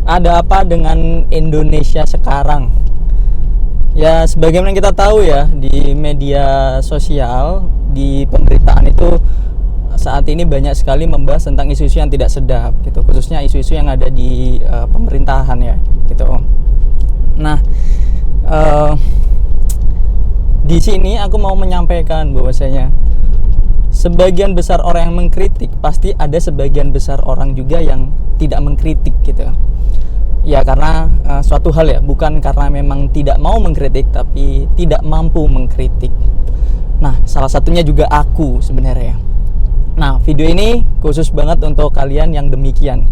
Ada apa dengan Indonesia sekarang? Ya, sebagaimana kita tahu ya, di media sosial, di pemberitaan itu saat ini banyak sekali membahas tentang isu-isu yang tidak sedap gitu, khususnya isu-isu yang ada di pemerintahan ya gitu. Nah, di sini aku mau menyampaikan bahwasanya sebagian besar orang yang mengkritik, pasti ada sebagian besar orang juga yang tidak mengkritik gitu. Ya karena suatu hal ya, bukan karena memang tidak mau mengkritik, tapi tidak mampu mengkritik. Nah, salah satunya juga aku sebenarnya. Nah, video ini khusus banget untuk kalian yang demikian,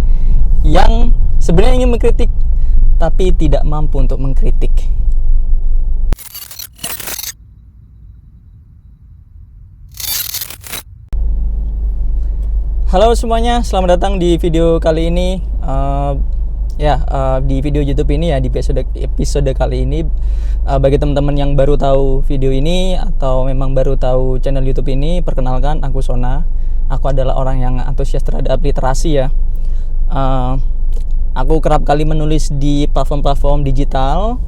yang sebenarnya ingin mengkritik tapi tidak mampu untuk mengkritik. Halo semuanya, selamat datang di video kali ini. Di video YouTube ini ya, di episode kali ini, bagi teman-teman yang baru tahu video ini atau memang baru tahu channel YouTube ini, perkenalkan, aku Sona. Aku adalah orang yang antusias terhadap literasi ya. Aku kerap kali menulis di platform-platform digital.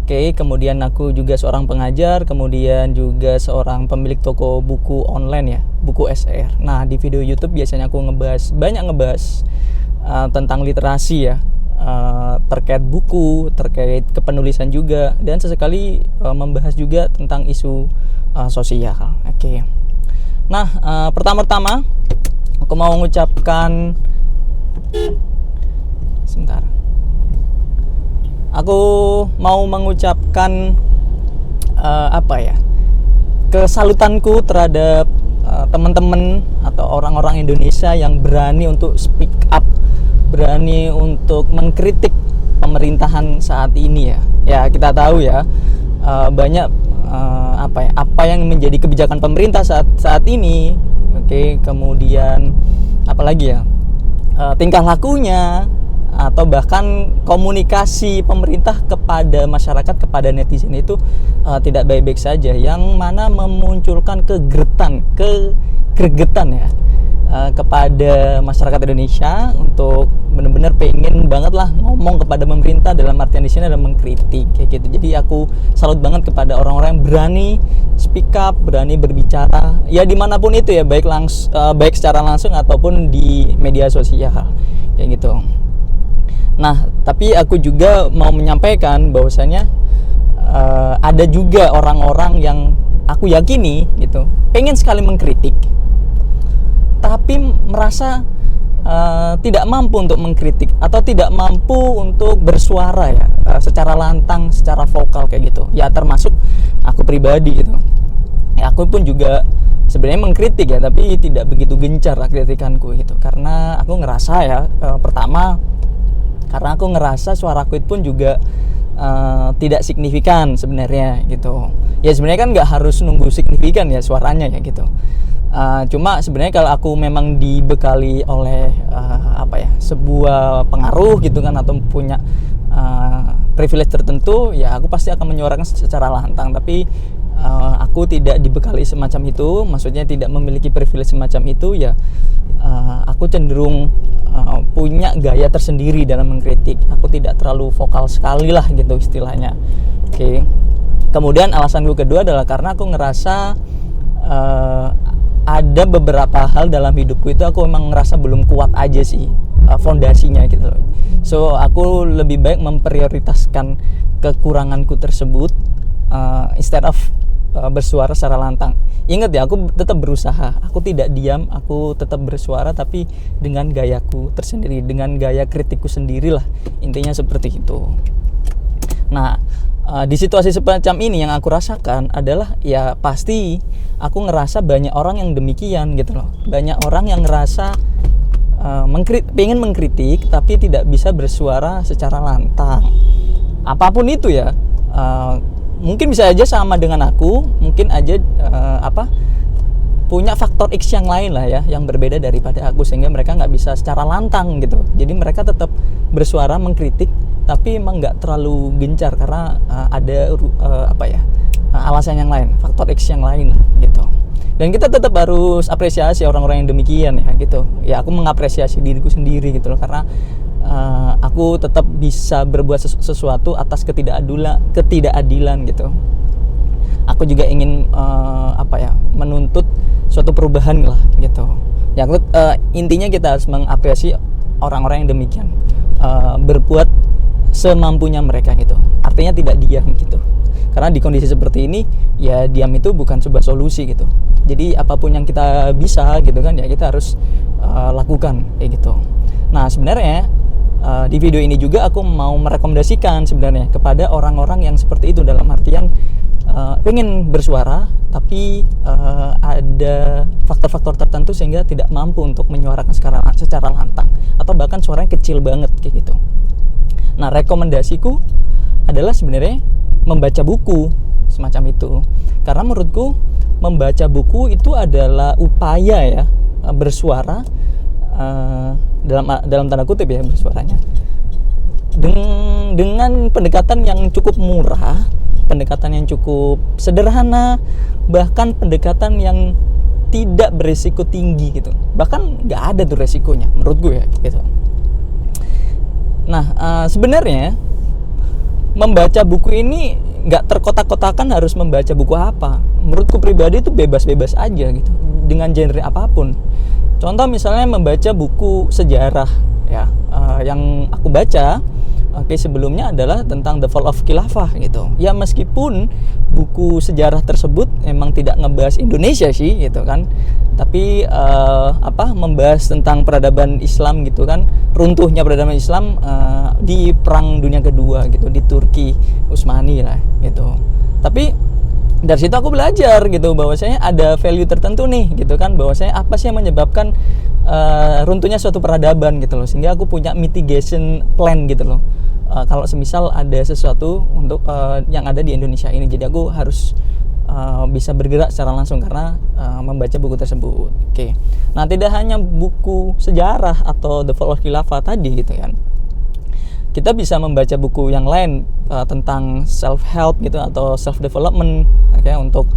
Kemudian aku juga seorang pengajar, kemudian juga seorang pemilik toko buku online ya, buku SR. Nah, di video YouTube biasanya aku banyak ngebahas tentang literasi ya, terkait buku, terkait kepenulisan juga, dan sesekali membahas juga tentang isu sosial. Nah, pertama-tama aku mau mengucapkan kesalutanku terhadap teman-teman atau orang-orang Indonesia yang berani untuk speak up, berani untuk mengkritik pemerintahan saat ini ya. Ya, kita tahu ya, banyak apa yang menjadi kebijakan pemerintah saat ini. Kemudian apalagi ya, tingkah lakunya atau bahkan komunikasi pemerintah kepada masyarakat, kepada netizen itu tidak baik-baik saja, yang mana memunculkan kegregetan ya kepada masyarakat Indonesia untuk benar-benar pengen banget lah ngomong kepada pemerintah, dalam artian di sini adalah mengkritik kayak gitu. Jadi aku salut banget kepada orang-orang yang berani speak up, berani berbicara ya dimanapun itu ya, baik secara langsung ataupun di media sosial kayak gitu. Nah, tapi aku juga mau menyampaikan bahwasanya ada juga orang-orang yang aku yakini gitu, pengen sekali mengkritik tapi merasa tidak mampu untuk mengkritik atau tidak mampu untuk bersuara ya, secara lantang, secara vokal kayak gitu. Ya termasuk aku pribadi gitu. Ya, aku pun juga sebenarnya mengkritik ya, tapi tidak begitu gencar kritikanku gitu. Karena aku ngerasa ya, pertama karena aku ngerasa suaraku itu pun juga tidak signifikan sebenarnya gitu. Ya sebenarnya kan nggak harus nunggu signifikan ya suaranya ya gitu. Cuma sebenarnya kalau aku memang dibekali oleh sebuah pengaruh gitu kan, atau punya privilege tertentu, ya aku pasti akan menyuarakan secara lantang. Tapi aku tidak dibekali semacam itu, maksudnya tidak memiliki privilege semacam itu ya. Aku cenderung punya gaya tersendiri dalam mengkritik. Aku tidak terlalu vokal sekali lah gitu istilahnya. Kemudian alasan gue kedua adalah karena aku ngerasa ada beberapa hal dalam hidupku itu aku memang ngerasa belum kuat aja sih fondasinya gitu loh. So aku lebih baik memprioritaskan kekuranganku tersebut instead of bersuara secara lantang. Ingat ya, aku tetap berusaha, aku tidak diam, aku tetap bersuara tapi dengan gayaku tersendiri, dengan gaya kritikku sendirilah, intinya seperti itu. Nah, di situasi semacam ini yang aku rasakan adalah ya pasti aku ngerasa banyak orang yang demikian gitu loh. Banyak orang yang ngerasa pengen mengkritik tapi tidak bisa bersuara secara lantang. Apapun itu ya, mungkin bisa aja sama dengan aku, mungkin aja punya faktor X yang lain lah ya, yang berbeda daripada aku, sehingga mereka nggak bisa secara lantang gitu. Jadi mereka tetap bersuara mengkritik tapi emang nggak terlalu gencar karena ada alasan yang lain, faktor X yang lain gitu. Dan kita tetap harus apresiasi orang-orang yang demikian ya gitu. Ya aku mengapresiasi diriku sendiri gitu loh, karena aku tetap bisa berbuat sesuatu atas ketidakadilan gitu. Aku juga ingin menuntut suatu perubahan lah gitu. Intinya kita harus mengapresiasi orang-orang yang demikian, berbuat semampunya mereka gitu. Artinya tidak diam gitu. Karena di kondisi seperti ini ya diam itu bukan sebuah solusi gitu. Jadi apapun yang kita bisa gitu kan ya kita harus lakukan kayak gitu. Nah sebenarnya di video ini juga aku mau merekomendasikan sebenarnya kepada orang-orang yang seperti itu, dalam artian pengen bersuara tapi ada faktor-faktor tertentu sehingga tidak mampu untuk menyuarakan secara lantang atau bahkan suaranya kecil banget kayak gitu. Nah rekomendasiku adalah sebenarnya membaca buku semacam itu, karena menurutku membaca buku itu adalah upaya ya bersuara, dalam tanda kutip ya bersuaranya, dengan pendekatan yang cukup murah, pendekatan yang cukup sederhana, bahkan pendekatan yang tidak beresiko tinggi gitu, bahkan nggak ada tuh resikonya menurut gue ya gitu. Nah sebenarnya membaca buku ini nggak terkotak-kotakan harus membaca buku apa. Menurutku pribadi itu bebas-bebas aja gitu, dengan genre apapun. Contoh misalnya membaca buku sejarah ya, yang aku baca sebelumnya adalah tentang The Fall of Khilafah gitu. Ya meskipun buku sejarah tersebut memang tidak ngebahas Indonesia sih gitu kan, tapi membahas tentang peradaban Islam gitu kan, runtuhnya peradaban Islam di Perang Dunia Kedua gitu, di Turki Utsmani lah gitu. Tapi dari situ aku belajar gitu bahwasanya ada value tertentu nih gitu kan, bahwasanya apa sih yang menyebabkan runtuhnya suatu peradaban gitu loh, sehingga aku punya mitigation plan gitu loh. Kalau semisal ada sesuatu untuk yang ada di Indonesia ini, jadi aku harus bisa bergerak secara langsung karena membaca buku tersebut. Oke. Nah tidak hanya buku sejarah atau The Fall of Khilafah tadi gitu kan, kita bisa membaca buku yang lain tentang self help gitu atau self development, untuk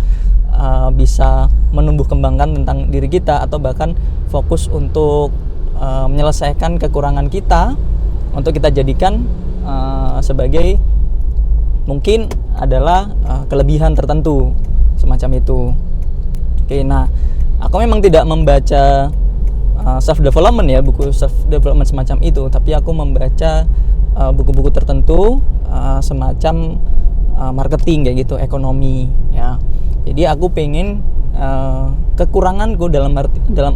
bisa menumbuh kembangkan tentang diri kita, atau bahkan fokus untuk menyelesaikan kekurangan kita untuk kita jadikan sebagai mungkin adalah kelebihan tertentu semacam itu. Oke, nah aku memang tidak membaca self development ya, buku self development semacam itu, tapi aku membaca buku-buku tertentu semacam marketing kayak gitu, ekonomi ya. Jadi aku pengen kekuranganku dalam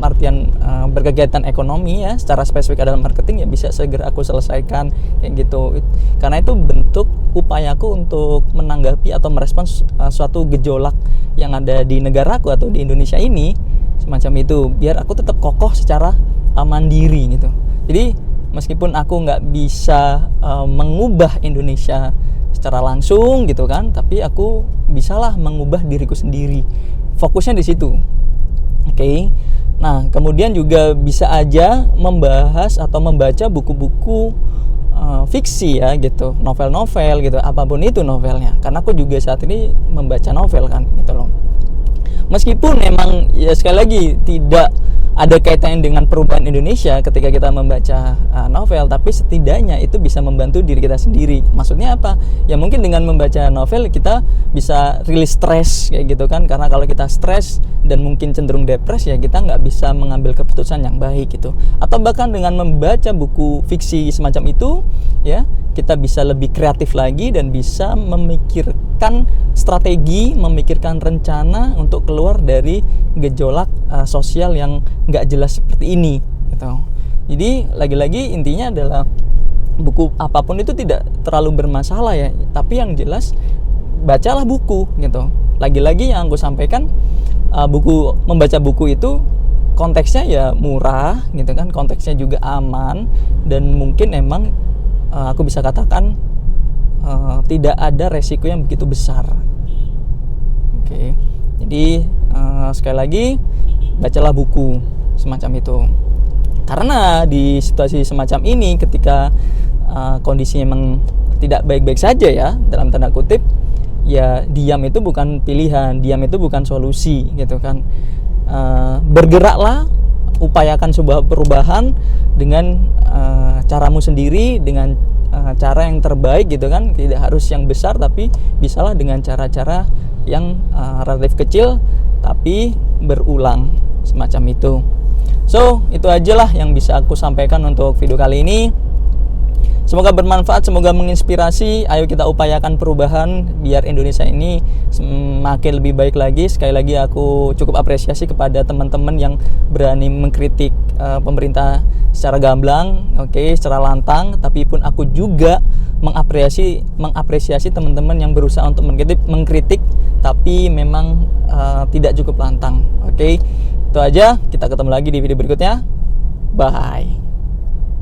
artian berkegiatan ekonomi ya secara spesifik dalam marketing ya bisa segera aku selesaikan kayak gitu, karena itu bentuk upayaku untuk menanggapi atau merespons suatu gejolak yang ada di negaraku atau di Indonesia ini semacam itu, biar aku tetap kokoh secara mandiri gitu. Jadi meskipun aku nggak bisa mengubah Indonesia secara langsung gitu kan, tapi aku bisalah mengubah diriku sendiri. Fokusnya di situ. Oke. Nah, kemudian juga bisa aja membahas atau membaca buku-buku fiksi ya gitu, novel-novel gitu, apapun itu novelnya. Karena aku juga saat ini membaca novel kan gitu loh. Meskipun memang ya sekali lagi tidak ada kaitannya dengan perubahan Indonesia ketika kita membaca novel, tapi setidaknya itu bisa membantu diri kita sendiri. Maksudnya apa? Ya mungkin dengan membaca novel kita bisa rilis stres kayak gitu kan, karena kalau kita stres dan mungkin cenderung depres ya kita nggak bisa mengambil keputusan yang baik gitu. Atau bahkan dengan membaca buku fiksi semacam itu ya kita bisa lebih kreatif lagi dan bisa memikirkan strategi, memikirkan rencana untuk keluar dari gejolak sosial yang nggak jelas seperti ini gitu. Jadi lagi-lagi intinya adalah buku apapun itu tidak terlalu bermasalah ya, tapi yang jelas bacalah buku gitu. Lagi-lagi yang aku sampaikan, membaca buku itu konteksnya ya murah gitu kan, konteksnya juga aman, dan mungkin emang aku bisa katakan tidak ada resiko yang begitu besar. Oke. Jadi sekali lagi bacalah buku semacam itu, karena di situasi semacam ini ketika kondisi memang tidak baik-baik saja ya dalam tanda kutip, ya diam itu bukan pilihan, diam itu bukan solusi gitu kan. Bergeraklah upayakan sebuah perubahan dengan caramu sendiri, dengan cara yang terbaik gitu kan. Tidak harus yang besar, tapi bisalah dengan cara-cara yang relatif kecil tapi berulang, semacam itu. So, itu aja lah yang bisa aku sampaikan untuk video kali ini. Semoga bermanfaat, semoga menginspirasi. Ayo kita upayakan perubahan biar Indonesia ini semakin lebih baik lagi. Sekali lagi aku cukup apresiasi kepada teman-teman yang berani mengkritik pemerintah secara gamblang, secara lantang. Tapi pun aku juga mengapresiasi teman-teman yang berusaha untuk mengkritik tapi memang tidak cukup lantang. Itu aja, kita ketemu lagi di video berikutnya. Bye.